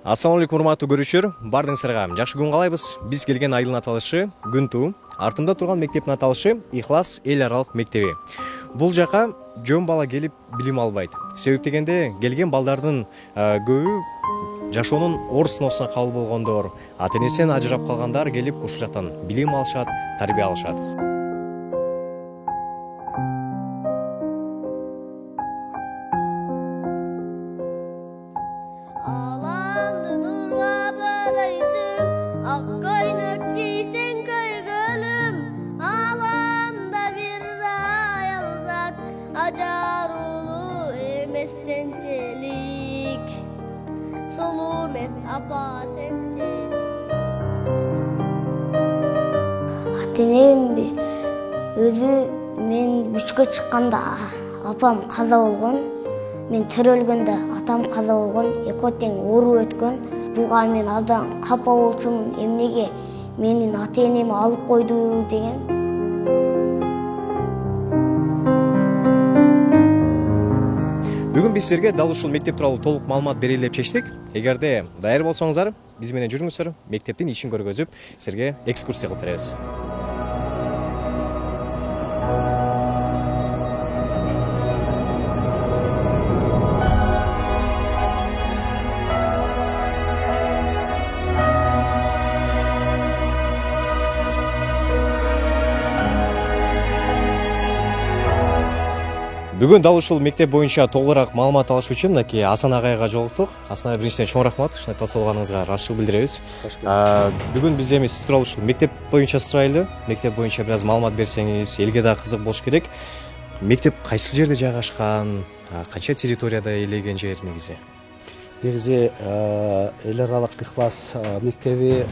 Ассаламу алейкум, урматтуу көрүүчүлөр, баардыгыңыздарга жакшы күн каалайбыз. Биз келген айдын аталышы күн туу. Артында турган мектептин аталышы Ихлас эл аралык мектеби. Бул жака жөн бала келип билим албайт. Себеп дегенде келген балдардын көбү жашоонун оор сыноосуна кабыл болгондор, ата энесинен ажырап калгандар келип ушул жактан билим алышат, тарбия алышат. Ата-энем өзү мен 3-кө чыкканда апам каза болгон, мен төрөлгөндө атам каза болгон, экөө тең ооруп өткөн. Буга мен абдан капа болчумун, эмнеге менин ата-энеми алып койду деген. Бүгүн биз силерге дал ушул мектеп тууралуу толук маалымат берели деп чечтик. Эгерде даяр болсоңуздар, биз менен жүрүңүздөр, мектептин ишин көргөзүп, силерге экскурсия кылып беребиз. Бүгүн дал ушул мектеп боюнча толугураак маалымат алыш үчүн мынакей Асан агайга жолуктук. Асан ага биринчиден чоң рахмат, ушундай тосолганыңызга ыраазычылык билдиребиз. Бүгүн биз эми сиз тууралуу ушул мектеп боюнча сурайлы. Мектеп боюнча бир аз маалымат берсеңиз, элге да кызык болуш керек. Мектеп кайсы жерде жайгашкан, канча территорияда ээлеген жер негизи? Негизи эл аралык Ихлас мектеби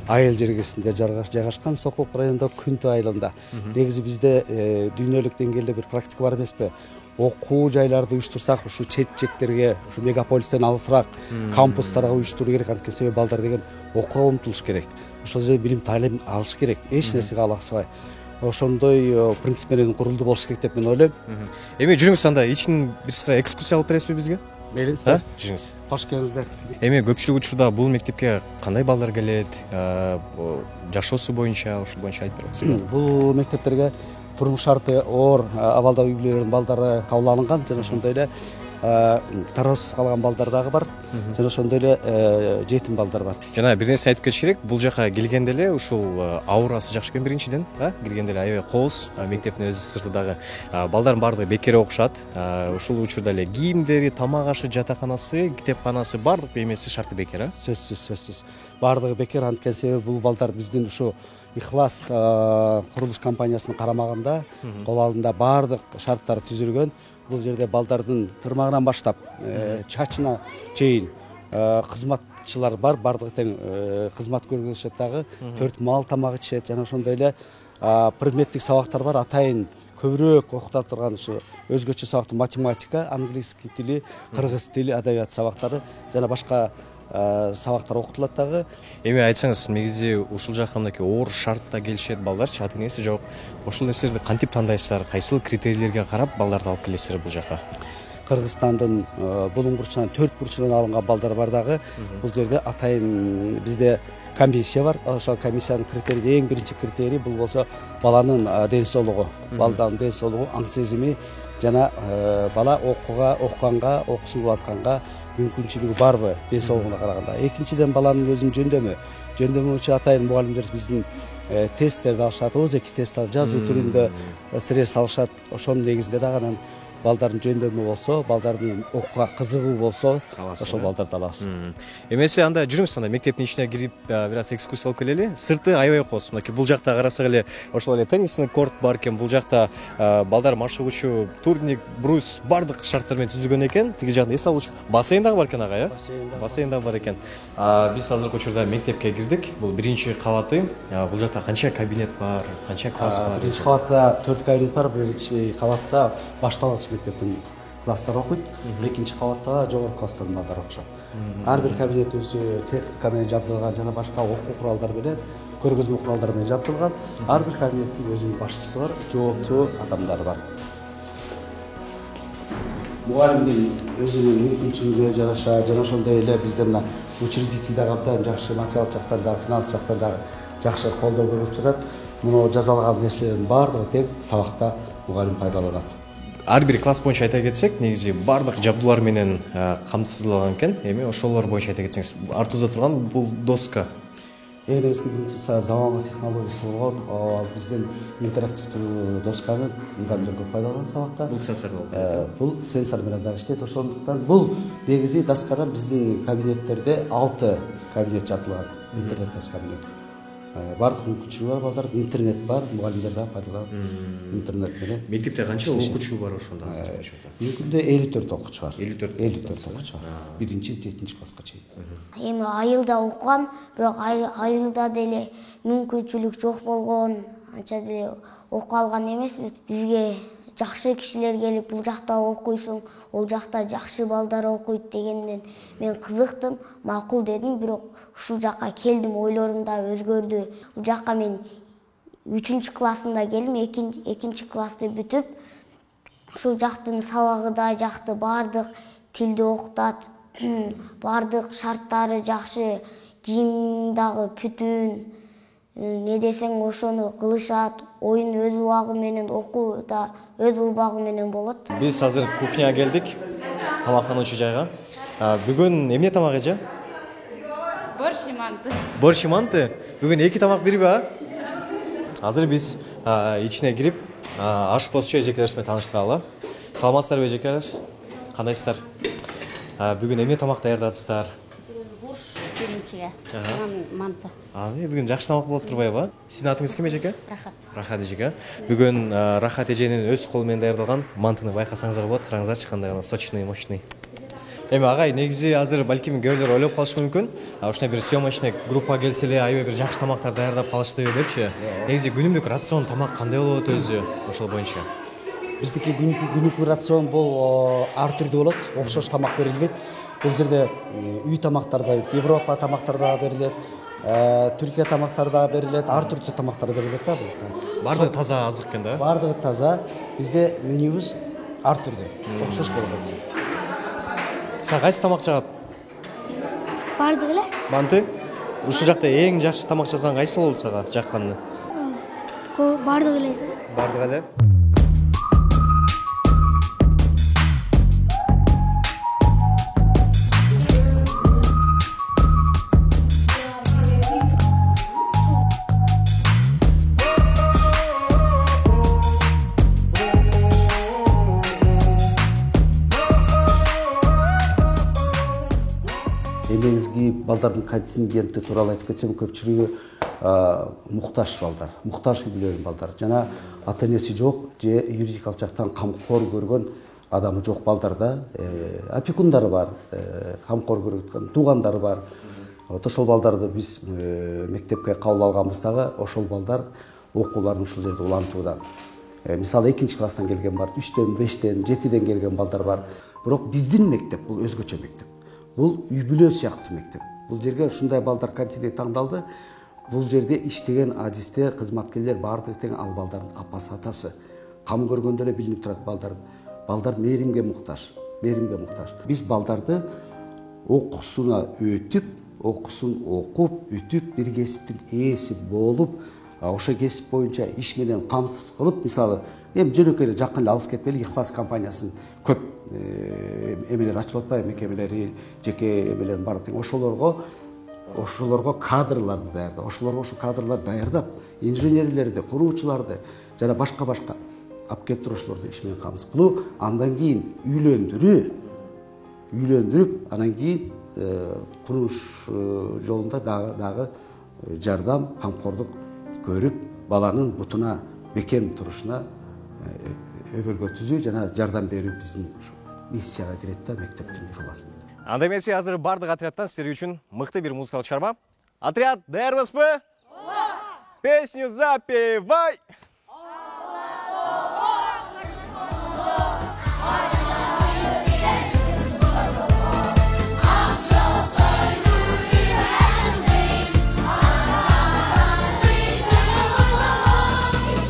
Айыл жергесинде жайгашкан, Сокулук районунда Күнтүү айылында. Негизи бизде дүйнөлүк деңгээлде бир практика бар эмеспи? Окуу жайларды уюштурсак, ушу чет-чектерге, ушу мегаполистен алысыраак кампустарга уюштуруу керек. Анткени себеби балдар деген окууга умтулуш керек. Ошол жерде билим таалим алыш керек. Эч нерсеге алаксыбай. Ошондой принцип менен курулду болуш керек деп мен ойлойм. Эми жүрүңүз анда ичин бир сыра экскурсия алып бересизби бизге? Мейлиңиздер. Жүрүңүз. Кош келиңиздер. Эми көпчүлүк учурда бул мектепке кандай балдар келет? Жашоосу боюнча, ушул боюнча айтып бересизби? Бул мектептерге турмуш шарты оор абалда үй бүлөлөрдүн балдары кабыл алынган, жана ошондой эле тароосуз калган балдар дагы бар, жана ошондой эле жетим балдар бар. Жана бир нерсе айтып кетиш керек, бул жака келгенде эле ушул аурасы жакшы экен биринчиден, киргенде эле аябай кооз, мектептин өзү сырты дагы балдардын баардыгы бекер окушат. Ушул учурда эле кийимдери, тамак ашы, жатаканасы, китепканасы баардык эмеси шарты бекер, Сөзсүз. Баардыгы бекер, анткени себеби бул балдар биздин ушу Ихлас курулуш компаниясынын карамагында, кол алдында баардык шарттар түзүлгөн. Бул жерде балдардын тырмагынан баштап чачына чейин кызматчылар бар, баардыгы тең кызмат көргөзүшөт дагы, 4 маал тамак ичет, жана ошондой эле предметтик сабактар бар. Атайын көбүрөөк окутулып турган ушу өзгөчө сабактар, математика, английский тили, кыргыз тили, адабият сабактары жана башка сабактар окутулат дагы. Эми айтсаңыз, негизи ушул жака мынакей оор шартта келишет балдарчы, ата энеси жок. Ошол нерселерди кантип тандайсыздар? Кайсыл критерийлерге карап балдарды алып келесиздер бул жака? Кыргызстандын булуң бурчунан 4 бурчунан алынган балдар бар дагы. Бул жерде атайын бизде комиссия бар. Ошол комиссиянын критерийи, эң биринчи критерий бул болсо баланын ден соолугу, балданын ден соолугу, аң сезими жана бала окуганга, окуусун кылып атканга мүмкүнчүлүгү барбы ден соолугуна караганда. Экинчиден баланын өзүнүн жөндөмү үчүн атайын мугалимдер биздин тесттерди алышат, ОЗЭК тест жазуу түрүндө срез алышат. Ошонун негизинде дагы анан балдардын жөндөмү болсо, балдардын окууга кызыгуу болсо, ошол балдарды алабыз. Эмесе анда жүрүңүз, анда мектептин ичине кирип бир аз экскурсия алып келели. Сырты аябай кооз. Мынакей бул жакта карасак эле ошол эле теннисный корт бар экен. Бул жакта балдар машыгуучу, турник, брус баардык шарттар менен түзүлгөн экен. Тиги жакта эс алуучу бассейн дагы бар экен ага, Бассейн дагы бар экен. Биз азыркы учурда мектепке кирдик. Бул биринчи кабаты. Бул жакта канча кабинет бар, канча класс бар? Биринчи кабатта 4 кабинет бар, биринчи кабатта башталгыч мектептин класстар окуйт, экинчи кабатта жогорку класстардын балдары окушат. Ар бир кабинет өзү техника менен жабдылган жана башка окуу куралдар менен, көргөзмө куралдары менен жабдылган. Ар бир кабинеттин өзүнүн башчысы бар, жооптуу адамдары бар. мугалимдин өзүнүн мүмкүнчүлүгүнө жараша жана ошондой эле бизде мына учредительдеги абдан жакшы материалдык жактан дагы финанс жактан дагы жакшы колдоо көрүлүп жатат. Муну жазалган нерселердин баардыгы тең сабакта мугалим пайдаланат. Ар бир класс боюнча айта кетсек, негизи бардык жабдуулар менен камсыздалган экен. Эми ошолор боюнча айта кетсеңиз, артыбызда турган бул доска. Эң негизги заманбап технологиясы болгон биздин интерактивдүү досканы мугалимдер көп пайдаланат сабакта. Бул сенсорлор. Бул сенсор менен дагы иштейт. Ошондуктан бул негизи доскада биздин кабинеттерде 6 кабинет жабдылган. Интернет доска менен. Бардык мүмкүнчүлүгү бар балдардын, интернет бар, мугалимдер дагы пайдаланат интернет менен. Мектепте канча окуучу бар ошондо азыр? Меникинде 54 окуучу бар. 54 окуучу бар. 1-7 класска чейин. Эми айылда окугам, бирок айылда деле мүмкүнчүлүк жок болгон, анча деле окуп алган эмесмиз. Бизге жакшы кишилер келип, бул жакта окуйсуң, ол жакта жакшы балдар окуйт дегенден мен кызыктым, макул дедим, бирок ушул жакка келдим, ойлорум да өзгөрдү. Бул жакка мен 3 классында келдим, 2 классты бүтүп, ушул жактын сабагы да жакты, бардык тилди окутат, бардык шарттары жакшы, кийим дагы бүтүн, не десең ошону кылышат, оюн өз убагы менен, окуу да өз убагы менен болот. Биз азыр кухняга келдик, тамактануучу жайга. Бүгүн эмне тамак эже? Борщ и манты. Борщ и манты? Бүгүн 2 тамак бирби, а? Азыр биз ичине кирип, ашпозчу эжекелер менен тааныштыралы. Саламатсыздарбы эжекелер? Кандайсыздар? Бүгүн эмне тамак даярдадыңыздар? Борщ пиринчиге. Анан манты. Бүгүн жакшы тамак болуп турбайбы? Сиздин атыңыз ким эжеке? Рахат. Рахат эжеке. Бүгүн Рахат эженин өз колу менен даярдалган мантыны байкасаңыздар болот. Караңыздарчы кандай гана сочный, мощный. Эми агай, негизи азыр балким көбүлөр ойлоп калышы мүмкүн. Ушундай бир съемочный группа келсе эле, аябай бир жакшы тамактар даярдап калышты депчи. Негизи күнүмдүк рацион тамак кандай болот өзү ошол боюнча? Биздики күнүмдүк рацион бул ар түрдүү болот, окшош тамак берилбейт. Бул жерде үй тамактары да, Европа тамактары да берилет, Түркия тамактары да берилет, ар түрдүү тамактар берилет да бул. Бардыгы таза азык экен да? Бардыгы таза. Бизде менюбуз ар түрдүү, окшош болот. Сага кайсы тамак жагат? Бардык эле. Манты? Ушул жакта эң жакшы тамак жазган кайсы болду сага жакканы? Бардык эле. Бардык эле. Негизги балдардын контингенти тууралуу айтып кетсем, көпчүлүгү муктаж балдар, муктаж үй бүлөнүн балдар. Жана ата энеси жок, же юридикалык жактан камкор көргөн адамы жок балдар да, опекундары бар, камкор көргөн туугандары бар. Ошол балдарды биз мектепке кабыл алганбыз дагы, ошол балдар окууларын ушул жерде улантууда. Мисалы 2 класстан келген бар, 3төн, 5тен, 7ден келген балдар бар. Бирок биздин мектеп бул өзгөчө мектеп. Бул үй бүлө сыяктуу мектеп. Бул жерге ушундай балдар контингент таңдалды. Бул жерде иштеген адистер, кызматкерлер бардыгы тең ал балдардын апасы, атасы. Кам көргөндө эле билинип турат балдардын. Балдар мээримге муктаж, мээримге муктаж. Биз балдарды окуусуна өтүп, окуусун окуп, бүтүп, бир кесиптин ээси болуп, ошо кесип боюнча иш менен камсыз кылып, мисалы, эми жөнөкөй эле жакын эле алыс кетпейли, Ихлас компаниясынын көп эмелер ачылып атпайбы, мекемелери, жеке эмелердин баары тең ошолорго кадрларды даярдап, ошолорго ошо кадрларды даярдап, инженерлерди, куруучуларды жана башка алып келип туруп ошолорду иш менен камсыз кылуу, андан кийин үйлөндүрүп, анан кийин турмуш жолунда дагы жардам, камкордук көрүп, баланын бутуна бекем турушуна өбөлгө түзүү жана жардам берүү биздин миссияга кирет да мектептин кыласында. Анда эмесе азыр бардык отрядтан сиздер үчүн мыкты бир музыкалык чыгарма. Отряд, даярбызбы? Песню запевай!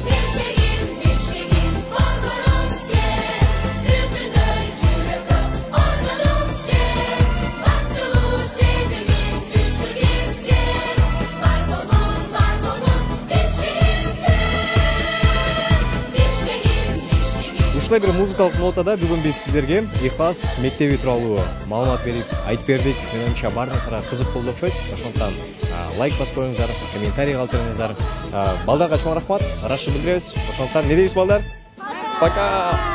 Бешегим, бешегим, коркорум сен, бүтүндөй жүрөк. ушундай бир музыкалык нотада бүгүн биз сиздерге Ыхлас мектеби тууралуу маалымат берип айтып бердик. Менин оюмча баарыңызга кызык болду окшойт. Ошондуктан лайк басып коюңуздар, комментарий калтырыңыздар. Балдарга чоң рахмат, ырашып билдиребиз. Ошондуктан не дейбиз балдар? Пока!